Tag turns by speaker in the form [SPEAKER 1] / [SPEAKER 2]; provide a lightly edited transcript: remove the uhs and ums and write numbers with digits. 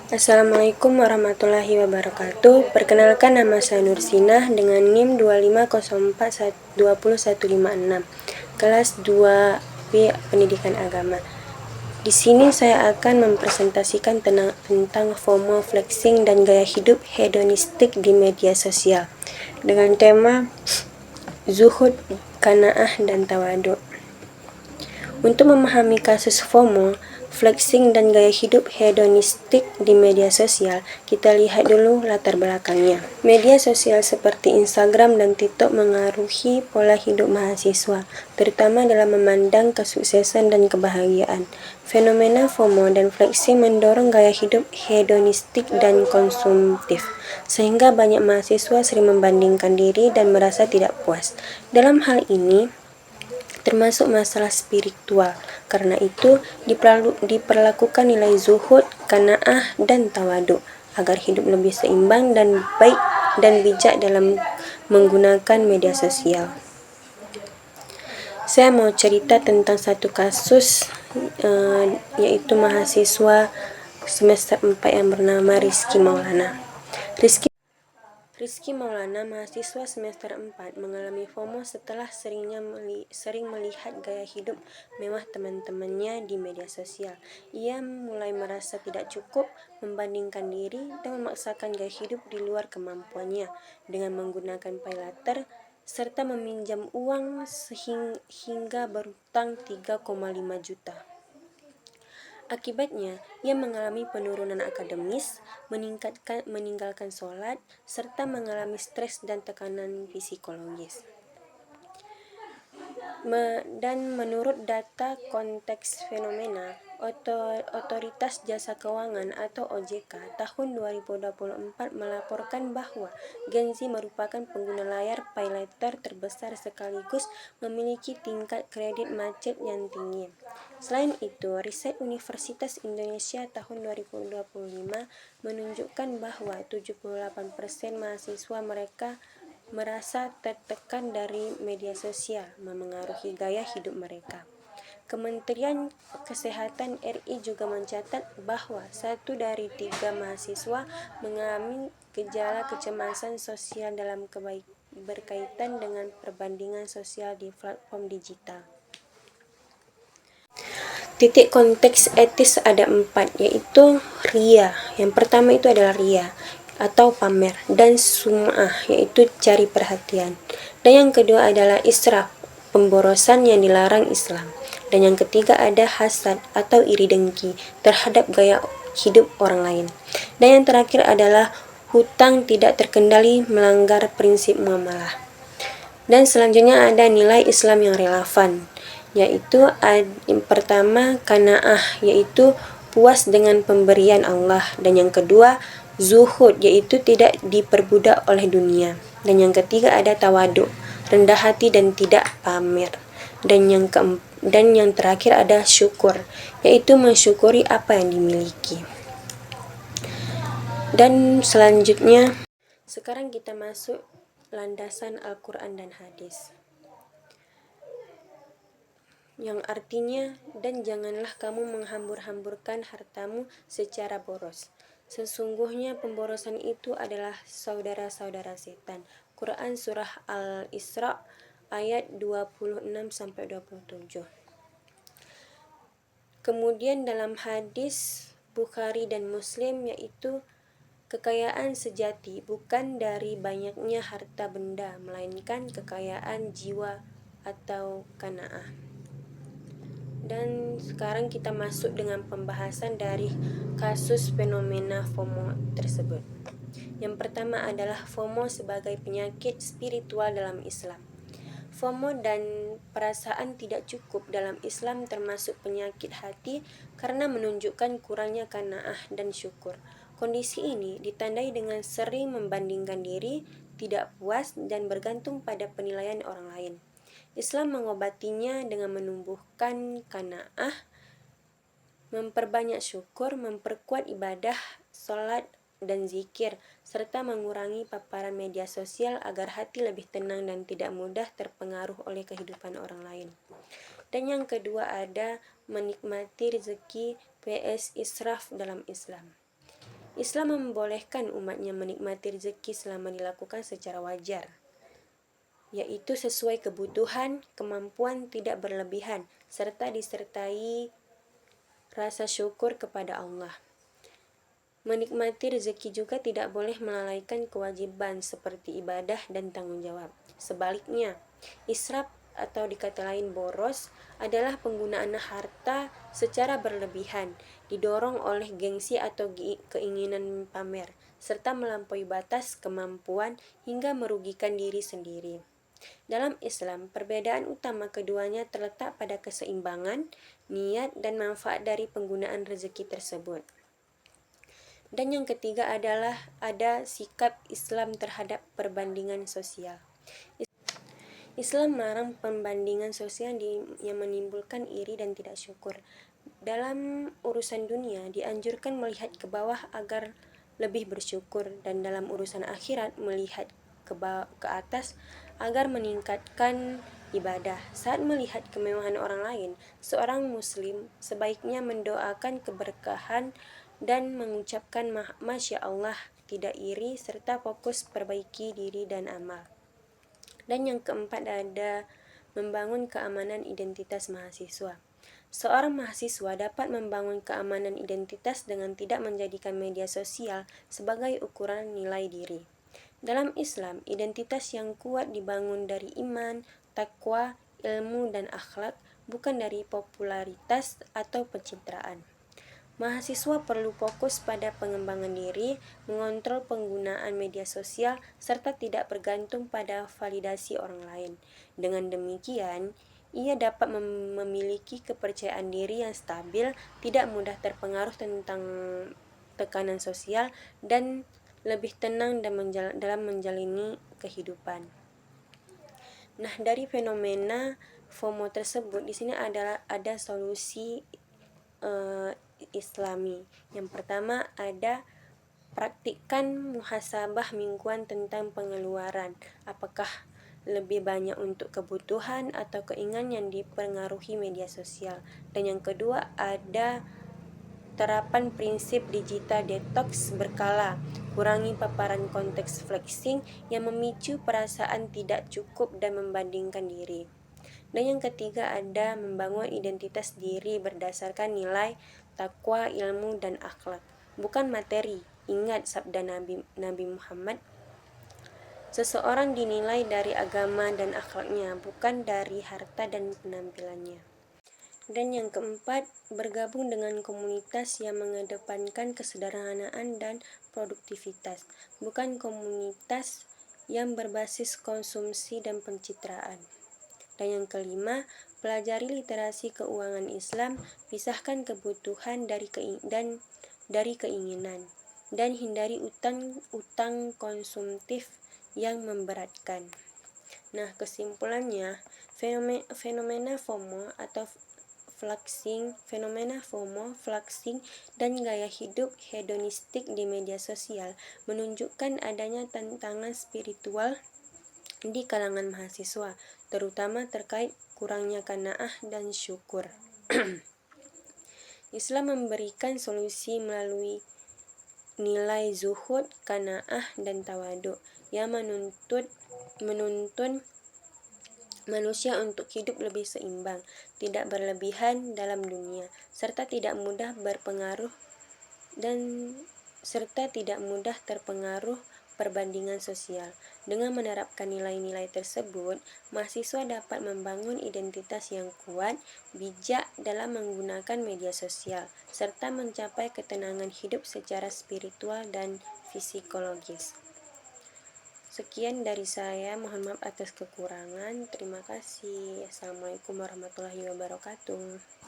[SPEAKER 1] Assalamualaikum warahmatullahi wabarakatuh. Perkenalkan, nama saya Nursinah dengan NIM 250420156, kelas 2B Pendidikan Agama. Di sini saya akan mempresentasikan tentang FOMO, flexing, dan gaya hidup hedonistik di media sosial dengan tema zuhud, qanaah, dan tawadu. Untuk memahami kasus FOMO, flexing, dan gaya hidup hedonistik di media sosial, kita lihat dulu latar belakangnya. Media sosial seperti Instagram dan TikTok mengaruhi pola hidup mahasiswa, terutama dalam memandang kesuksesan dan kebahagiaan. Fenomena FOMO dan flexing mendorong gaya hidup hedonistik dan konsumtif, sehingga banyak mahasiswa sering membandingkan diri dan merasa tidak puas. Dalam hal ini, termasuk masalah spiritual. Karena itu, diperlakukan nilai zuhud, qanaah, dan tawadu agar hidup lebih seimbang dan baik dan bijak dalam menggunakan media sosial. Saya mau cerita tentang satu kasus, yaitu mahasiswa semester 4 yang bernama Rizky Maulana. Rizky Maulana, mahasiswa semester 4, mengalami FOMO setelah sering melihat gaya hidup mewah teman-temannya di media sosial. Ia mulai merasa tidak cukup, membandingkan diri, dan memaksakan gaya hidup di luar kemampuannya dengan menggunakan paylater serta meminjam uang hingga berutang 3,5 juta. Akibatnya, ia mengalami penurunan akademis, meninggalkan sholat, serta mengalami stres dan tekanan psikologis. Dan menurut data konteks fenomena, Otoritas Jasa Keuangan atau OJK tahun 2024 melaporkan bahwa Gen Z merupakan pengguna layar paylater terbesar sekaligus memiliki tingkat kredit macet yang tinggi. Selain itu, riset Universitas Indonesia tahun 2025 menunjukkan bahwa 78% mahasiswa mereka merasa tertekan dari media sosial memengaruhi gaya hidup mereka. Kementerian Kesehatan RI juga mencatat bahwa 1 dari 3 mahasiswa mengalami gejala kecemasan sosial dalam berkaitan dengan perbandingan sosial di platform digital. Titik konteks etis ada 4, yaitu ria. Yang pertama itu adalah ria atau pamer, dan sum'ah, yaitu cari perhatian. Dan yang kedua adalah israf, pemborosan yang dilarang Islam. Dan yang ketiga ada hasad atau iri dengki terhadap gaya hidup orang lain. Dan yang terakhir adalah hutang tidak terkendali, melanggar prinsip muamalah. Dan selanjutnya ada nilai Islam yang relevan, yaitu yang pertama qanaah, yaitu puas dengan pemberian Allah. Dan yang kedua zuhud, yaitu tidak diperbudak oleh dunia. Dan yang ketiga ada tawadu, rendah hati dan tidak pamer. Dan yang terakhir ada syukur, yaitu mensyukuri apa yang dimiliki. Dan selanjutnya, sekarang kita masuk landasan Al-Quran dan hadis, yang artinya, dan janganlah kamu menghambur-hamburkan hartamu secara boros. Sesungguhnya pemborosan itu adalah saudara-saudara setan. Quran Surah Al-Isra ayat 26-27. Kemudian dalam hadis Bukhari dan Muslim, yaitu kekayaan sejati bukan dari banyaknya harta benda, melainkan kekayaan jiwa atau qanaah. Dan sekarang kita masuk dengan pembahasan dari kasus fenomena FOMO tersebut. Yang pertama adalah FOMO sebagai penyakit spiritual dalam Islam. FOMO dan perasaan tidak cukup dalam Islam termasuk penyakit hati karena menunjukkan kurangnya qanaah dan syukur. Kondisi ini ditandai dengan sering membandingkan diri, tidak puas, dan bergantung pada penilaian orang lain. Islam mengobatinya dengan menumbuhkan qanaah, memperbanyak syukur, memperkuat ibadah, sholat, dan zikir, serta mengurangi paparan media sosial agar hati lebih tenang dan tidak mudah terpengaruh oleh kehidupan orang lain. Dan yang kedua ada menikmati rezeki vs israf dalam Islam. Islam membolehkan umatnya menikmati rezeki selama dilakukan secara wajar, yaitu sesuai kebutuhan, kemampuan, tidak berlebihan, serta disertai rasa syukur kepada Allah. Menikmati rezeki juga tidak boleh melalaikan kewajiban seperti ibadah dan tanggung jawab. Sebaliknya, israf atau dikata lain boros adalah penggunaan harta secara berlebihan, didorong oleh gengsi atau keinginan pamer, serta melampaui batas kemampuan hingga merugikan diri sendiri. Dalam Islam, perbedaan utama keduanya terletak pada keseimbangan, niat, dan manfaat dari penggunaan rezeki tersebut. Dan yang ketiga adalah ada sikap Islam terhadap perbandingan sosial. Islam melarang pembandingan sosial yang menimbulkan iri dan tidak syukur. Dalam urusan dunia, dianjurkan melihat ke bawah agar lebih bersyukur, dan dalam urusan akhirat melihat ke atas agar meningkatkan ibadah. Saat melihat kemewahan orang lain, seorang muslim sebaiknya mendoakan keberkahan dan mengucapkan Masya Allah, tidak iri, serta fokus perbaiki diri dan amal. Dan yang keempat ada membangun keamanan identitas mahasiswa. Seorang mahasiswa dapat membangun keamanan identitas dengan tidak menjadikan media sosial sebagai ukuran nilai diri. Dalam Islam, identitas yang kuat dibangun dari iman, takwa, ilmu, dan akhlak, bukan dari popularitas atau pencitraan. Mahasiswa perlu fokus pada pengembangan diri, mengontrol penggunaan media sosial, serta tidak bergantung pada validasi orang lain. Dengan demikian, ia dapat memiliki kepercayaan diri yang stabil, tidak mudah terpengaruh tentang tekanan sosial, dan lebih tenang dalam menjalani kehidupan. Nah, dari fenomena FOMO tersebut, di sini ada solusi Islami. Yang pertama ada praktikkan muhasabah mingguan tentang pengeluaran. Apakah lebih banyak untuk kebutuhan atau keinginan yang dipengaruhi media sosial. Dan yang kedua ada terapan prinsip digital detox berkala. Kurangi paparan konteks flexing yang memicu perasaan tidak cukup dan membandingkan diri. Dan yang ketiga ada membangun identitas diri berdasarkan nilai, takwa, ilmu, dan akhlak, bukan materi. Ingat sabda Nabi Muhammad, seseorang dinilai dari agama dan akhlaknya, bukan dari harta dan penampilannya. Dan yang keempat, bergabung dengan komunitas yang mengedepankan kesederhanaan dan produktivitas, bukan komunitas yang berbasis konsumsi dan pencitraan. Dan yang kelima, pelajari literasi keuangan Islam, pisahkan kebutuhan dari keinginan, dan hindari utang konsumtif yang memberatkan. Nah, kesimpulannya, fenomena FOMO, flexing, dan gaya hidup hedonistik di media sosial menunjukkan adanya tantangan spiritual di kalangan mahasiswa, terutama terkait kurangnya qanaah dan syukur. Islam memberikan solusi melalui nilai zuhud, qanaah, dan tawadu yang menuntun manusia untuk hidup lebih seimbang, tidak berlebihan dalam dunia, serta tidak mudah terpengaruh perbandingan sosial. Dengan menerapkan nilai-nilai tersebut, mahasiswa dapat membangun identitas yang kuat, bijak dalam menggunakan media sosial, serta mencapai ketenangan hidup secara spiritual dan psikologis. Sekian dari saya, mohon maaf atas kekurangan. Terima kasih. Assalamualaikum warahmatullahi wabarakatuh.